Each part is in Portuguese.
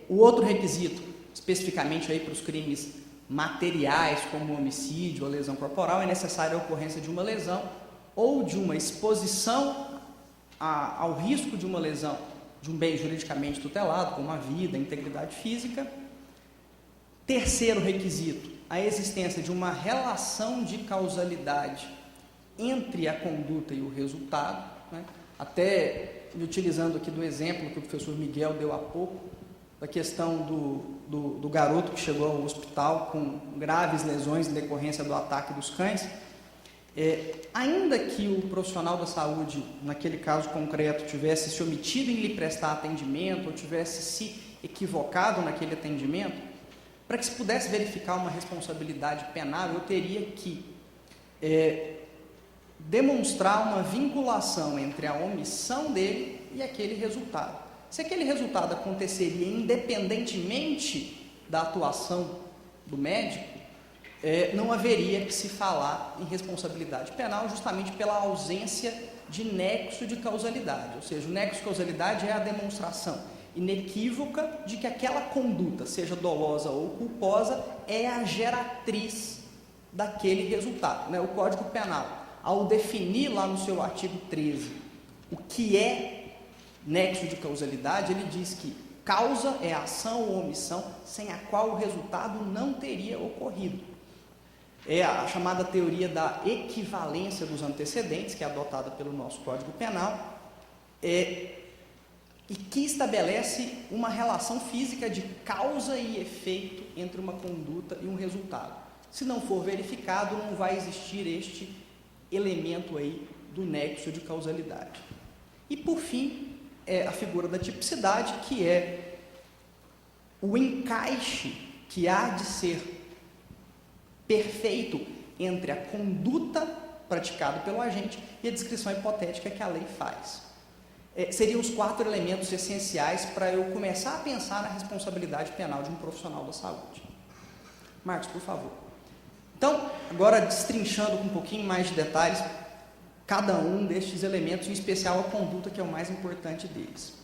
O outro requisito, especificamente aí para os crimes materiais, como homicídio ou lesão corporal, é necessária a ocorrência de uma lesão ou de uma exposição ao risco de uma lesão de um bem juridicamente tutelado, como a vida, a integridade física. Terceiro requisito, a existência de uma relação de causalidade entre a conduta e o resultado, né? Até me utilizando aqui do exemplo que o professor Miguel deu há pouco, da questão do garoto que chegou ao hospital com graves lesões em decorrência do ataque dos cães. Ainda que o profissional da saúde, naquele caso concreto, tivesse se omitido em lhe prestar atendimento ou tivesse se equivocado naquele atendimento, para que se pudesse verificar uma responsabilidade penal, eu teria que demonstrar uma vinculação entre a omissão dele e aquele resultado. Se aquele resultado aconteceria independentemente da atuação do médico, não haveria que se falar em responsabilidade penal, justamente pela ausência de nexo de causalidade. Ou seja, o nexo de causalidade é a demonstração inequívoca de que aquela conduta, seja dolosa ou culposa, é a geratriz daquele resultado, né? O Código Penal, ao definir lá no seu artigo 13 o que é nexo de causalidade, ele diz que causa é a ação ou omissão sem a qual o resultado não teria ocorrido. É a chamada teoria da equivalência dos antecedentes, que é adotada pelo nosso Código Penal, e que estabelece uma relação física de causa e efeito entre uma conduta e um resultado. Se não for verificado, não vai existir este elemento aí do nexo de causalidade. E, por fim, a figura da tipicidade, que é o encaixe que há de ser perfeito entre a conduta praticada pelo agente e a descrição hipotética que a lei faz. Seriam os 4 elementos essenciais para eu começar a pensar na responsabilidade penal de um profissional da saúde. Marcos, por favor. Então, agora destrinchando com um pouquinho mais de detalhes cada um destes elementos, em especial a conduta, que é o mais importante deles.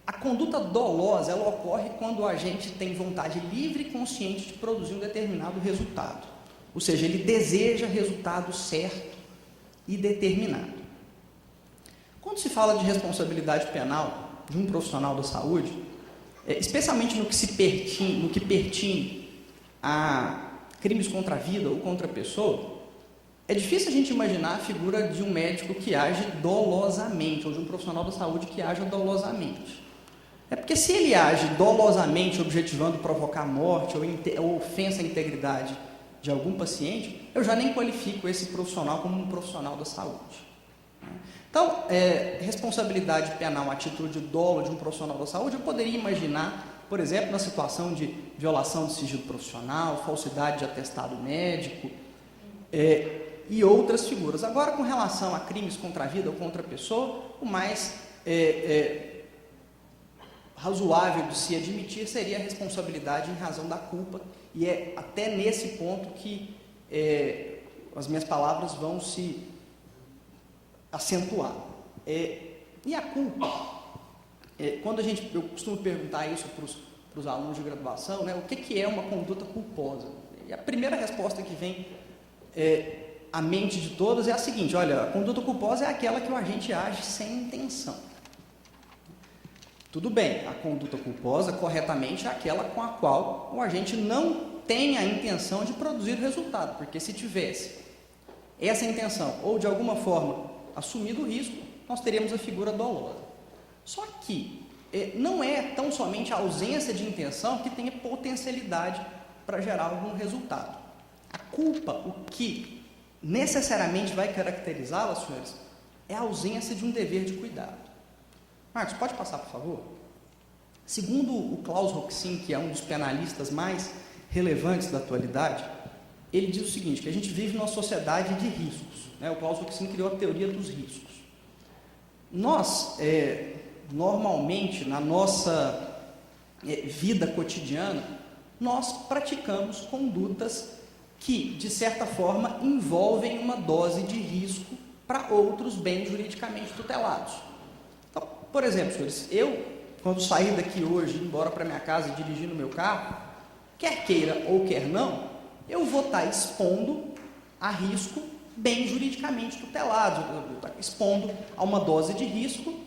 A conduta dolosa, ela ocorre quando o agente tem vontade livre e consciente de produzir um determinado resultado. Ou seja, ele deseja resultado certo e determinado. Quando se fala de responsabilidade penal de um profissional da saúde, especialmente no que pertine a crimes contra a vida ou contra a pessoa, é difícil a gente imaginar a figura de um médico que age dolosamente, ou de um profissional da saúde que age dolosamente. Porque se ele age dolosamente, objetivando provocar morte ou ofensa à integridade de algum paciente, eu já nem qualifico esse profissional como um profissional da saúde. Então, responsabilidade penal a título de dolo de um profissional da saúde, eu poderia imaginar, por exemplo, na situação de violação de sigilo profissional, falsidade de atestado médico, e outras figuras. Agora, com relação a crimes contra a vida ou contra a pessoa, o mais razoável de se admitir seria a responsabilidade em razão da culpa, e é até nesse ponto que as minhas palavras vão se acentuar. E a culpa? Quando eu costumo perguntar isso para os alunos de graduação, né, o que é uma conduta culposa? E a primeira resposta que vem à mente de todos é a seguinte: olha, a conduta culposa é aquela que o agente age sem intenção. Tudo bem, a conduta culposa, corretamente, é aquela com a qual o agente não tem a intenção de produzir o resultado, porque se tivesse essa intenção, ou de alguma forma assumido o risco, nós teríamos a figura dolosa. Só que não é tão somente a ausência de intenção que tenha potencialidade para gerar algum resultado. A culpa, o que necessariamente vai caracterizá-la, senhores, é a ausência de um dever de cuidado. Marcos, pode passar, por favor? Segundo o Klaus Roxin, que é um dos penalistas mais relevantes da atualidade, ele diz o seguinte, que a gente vive numa sociedade de riscos, né? O Klaus Roxin criou a teoria dos riscos. Nós, normalmente, na nossa vida cotidiana, nós praticamos condutas que, de certa forma, envolvem uma dose de risco para outros bens juridicamente tutelados. Então, por exemplo, senhores, eu quando sair daqui hoje, ir embora para minha casa e dirigir no meu carro, quer queira ou quer não, eu vou estar expondo a risco bem juridicamente tutelado, eu vou estar expondo a uma dose de risco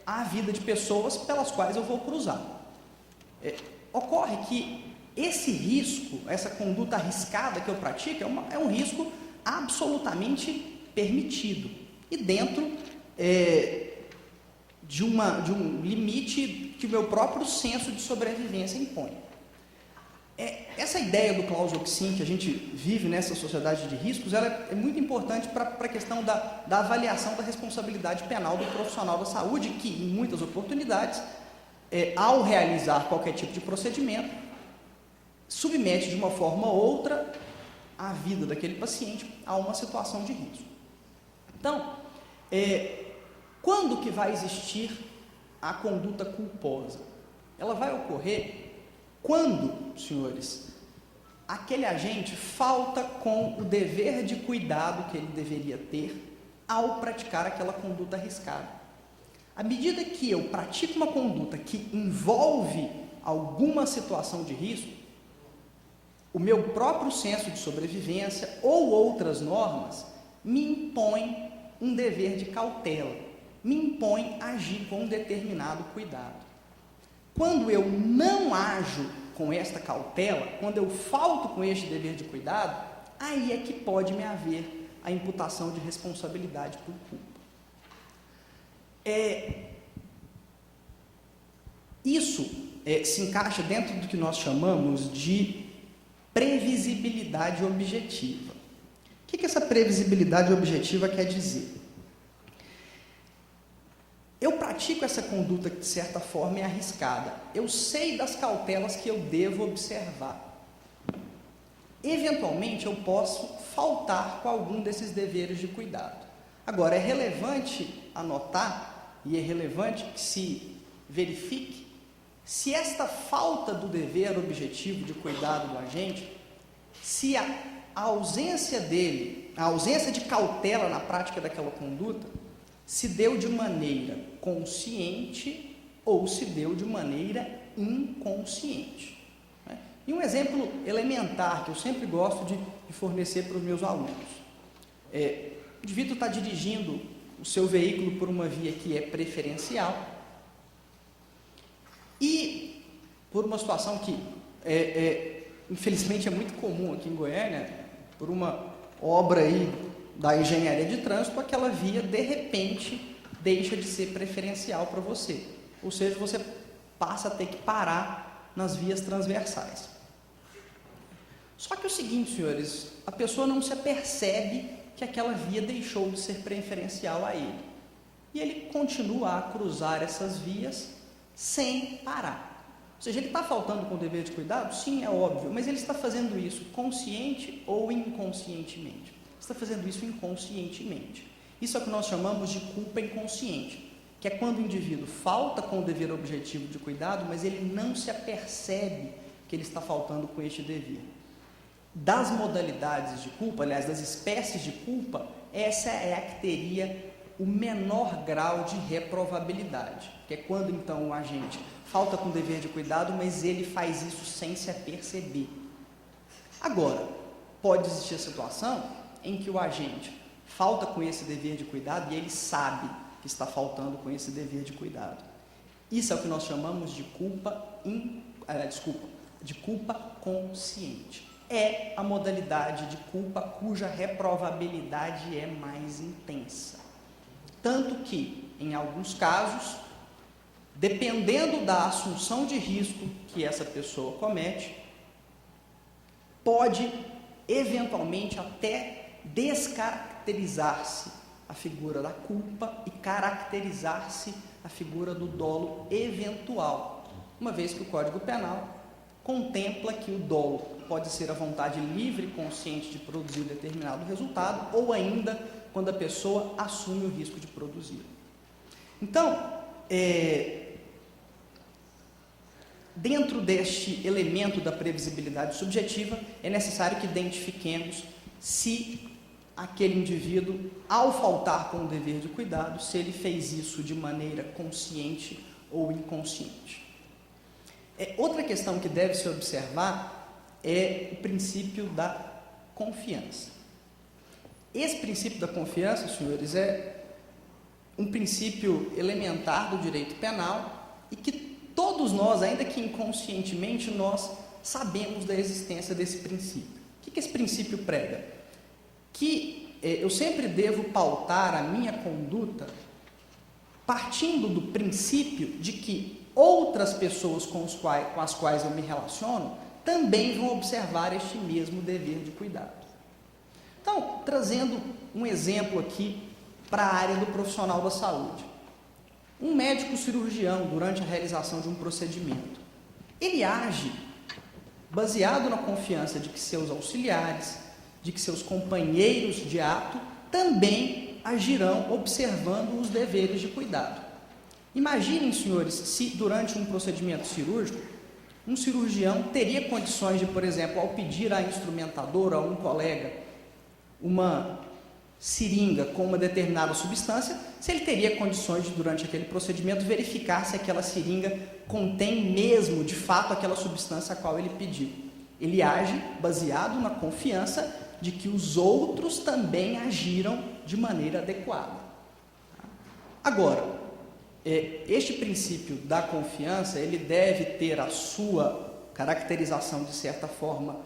à vida de pessoas pelas quais eu vou cruzar. Ocorre que esse risco, essa conduta arriscada que eu pratico, é um risco absolutamente permitido e dentro de um limite que o meu próprio senso de sobrevivência impõe. Essa ideia do claus oxim que a gente vive nessa sociedade de riscos, ela é muito importante para a questão da avaliação da responsabilidade penal do profissional da saúde, que em muitas oportunidades, ao realizar qualquer tipo de procedimento, submete de uma forma ou outra a vida daquele paciente a uma situação de risco. Então, quando que vai existir a conduta culposa? Ela vai ocorrer quando, senhores, aquele agente falta com o dever de cuidado que ele deveria ter ao praticar aquela conduta arriscada. À medida que eu pratico uma conduta que envolve alguma situação de risco, o meu próprio senso de sobrevivência ou outras normas me impõem um dever de cautela, me impõem agir com um determinado cuidado. Quando eu não ajo com esta cautela, quando eu falto com este dever de cuidado, aí é que pode me haver a imputação de responsabilidade por culpa. Isso se encaixa dentro do que nós chamamos de previsibilidade objetiva. O que essa previsibilidade objetiva quer dizer? Eu pratico essa conduta que, de certa forma, é arriscada. Eu sei das cautelas que eu devo observar. Eventualmente, eu posso faltar com algum desses deveres de cuidado. Agora, é relevante anotar, e é relevante que se verifique, se esta falta do dever objetivo de cuidado do agente, se a ausência dele, a ausência de cautela na prática daquela conduta, se deu de maneira consciente ou se deu de maneira inconsciente. E um exemplo elementar que eu sempre gosto de fornecer para os meus alunos. O indivíduo está dirigindo o seu veículo por uma via que é preferencial e por uma situação que, infelizmente, é muito comum aqui em Goiânia, por uma obra aí da engenharia de trânsito, aquela via, de repente, deixa de ser preferencial para você. Ou seja, você passa a ter que parar nas vias transversais. Só que é o seguinte, senhores, a pessoa não se apercebe que aquela via deixou de ser preferencial a ele. E ele continua a cruzar essas vias sem parar. Ou seja, ele está faltando com o dever de cuidado? Sim, é óbvio, mas ele está fazendo isso consciente ou inconscientemente? Está fazendo isso inconscientemente. Isso é o que nós chamamos de culpa inconsciente, que é quando o indivíduo falta com o dever objetivo de cuidado, mas ele não se apercebe que ele está faltando com este dever. Das modalidades de culpa, aliás, das espécies de culpa, essa é a que teria o menor grau de reprovabilidade, que é quando então o agente falta com o dever de cuidado, mas ele faz isso sem se aperceber. Agora, pode existir a situação em que o agente falta com esse dever de cuidado e ele sabe que está faltando com esse dever de cuidado. Isso é o que nós chamamos de de culpa consciente. É a modalidade de culpa cuja reprovabilidade é mais intensa. Tanto que, em alguns casos, dependendo da assunção de risco que essa pessoa comete, pode eventualmente até descaracterizar-se a figura da culpa e caracterizar-se a figura do dolo eventual, uma vez que o Código Penal contempla que o dolo pode ser a vontade livre e consciente de produzir determinado resultado, ou ainda quando a pessoa assume o risco de produzir. Então, dentro deste elemento da previsibilidade subjetiva, é necessário que identifiquemos se aquele indivíduo, ao faltar com o dever de cuidado, se ele fez isso de maneira consciente ou inconsciente. Outra questão que deve se observar é o princípio da confiança. Esse princípio da confiança, senhores, é um princípio elementar do direito penal e que todos nós, ainda que inconscientemente, nós sabemos da existência desse princípio. O que esse princípio prega? Que eu sempre devo pautar a minha conduta partindo do princípio de que outras pessoas com as quais eu me relaciono também vão observar este mesmo dever de cuidado. Então, trazendo um exemplo aqui para a área do profissional da saúde. Um médico cirurgião, durante a realização de um procedimento, ele age baseado na confiança de que seus auxiliares, de que seus companheiros de ato também agirão observando os deveres de cuidado. Imaginem, senhores, se durante um procedimento cirúrgico, um cirurgião teria condições de, por exemplo, ao pedir à instrumentadora, a um colega, uma seringa com uma determinada substância, se ele teria condições de, durante aquele procedimento, verificar se aquela seringa contém mesmo, de fato, aquela substância a qual ele pediu. Ele age baseado na confiança de que os outros também agiram de maneira adequada. Agora, este princípio da confiança, ele deve ter a sua caracterização, de certa forma,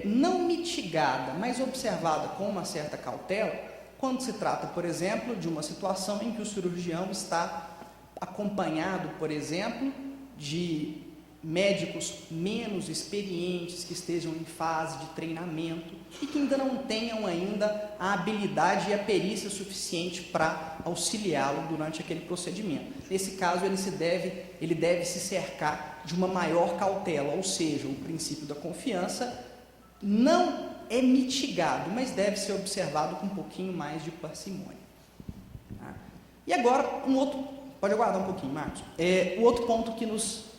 não mitigada, mas observada com uma certa cautela, quando se trata, por exemplo, de uma situação em que o cirurgião está acompanhado, por exemplo, de médicos menos experientes, que estejam em fase de treinamento e que ainda não tenham ainda a habilidade e a perícia suficiente para auxiliá-lo durante aquele procedimento. Nesse caso, ele deve se cercar de uma maior cautela, ou seja, o princípio da confiança não é mitigado, mas deve ser observado com um pouquinho mais de parcimônia. Tá? E agora, pode aguardar um pouquinho, Marcos, o outro ponto que nos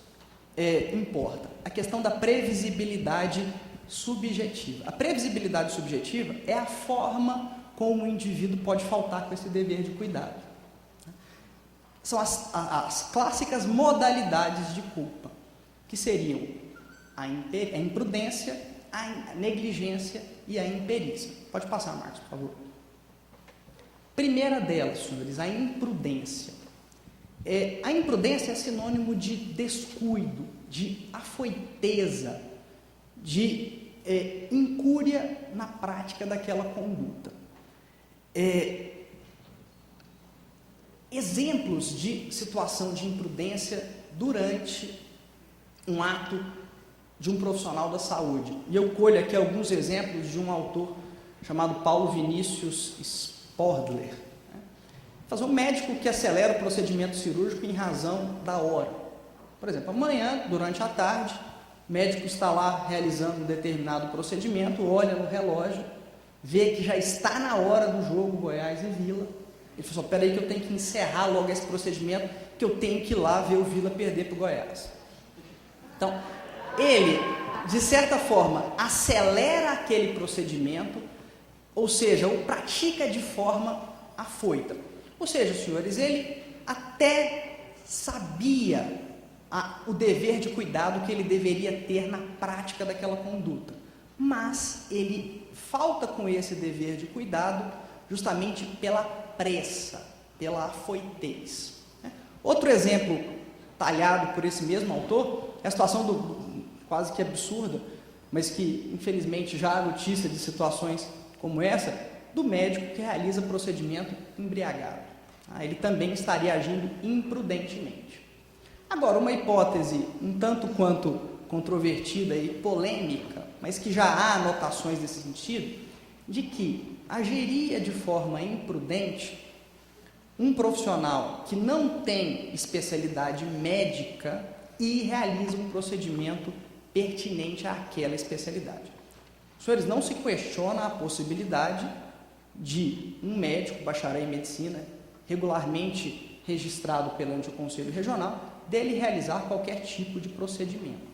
importa, a questão da previsibilidade subjetiva. A previsibilidade subjetiva é a forma como o indivíduo pode faltar com esse dever de cuidado. São as clássicas modalidades de culpa, que seriam a imprudência, a negligência e a imperícia. Pode passar, Marcos, por favor. Primeira delas, senhores, a imprudência. A imprudência é sinônimo de descuido, de afoiteza, de incúria na prática daquela conduta. Exemplos de situação de imprudência durante um ato de um profissional da saúde. E eu colho aqui alguns exemplos de um autor chamado Paulo Vinícius Spordler. Fazer um médico que acelera o procedimento cirúrgico em razão da hora. Por exemplo, amanhã, durante a tarde, o médico está lá realizando um determinado procedimento, olha no relógio, vê que já está na hora do jogo Goiás e Vila. Ele falou: espera aí que eu tenho que encerrar logo esse procedimento, que eu tenho que ir lá ver o Vila perder para o Goiás. Então, ele, de certa forma, acelera aquele procedimento, ou seja, o pratica de forma afoita. Ou seja, senhores, ele até sabia o dever de cuidado que ele deveria ter na prática daquela conduta, mas ele falta com esse dever de cuidado justamente pela pressa, pela afoitez. Outro exemplo talhado por esse mesmo autor é a situação quase que absurda, mas que infelizmente já há notícia de situações como essa, do médico que realiza procedimento embriagado. Ele também estaria agindo imprudentemente. Agora, uma hipótese um tanto quanto controvertida e polêmica, mas que já há anotações nesse sentido, de que agiria de forma imprudente um profissional que não tem especialidade médica e realiza um procedimento pertinente àquela especialidade. Senhores, não se questiona a possibilidade de um médico, bacharel em medicina, regularmente registrado perante o Conselho Regional, dele realizar qualquer tipo de procedimento.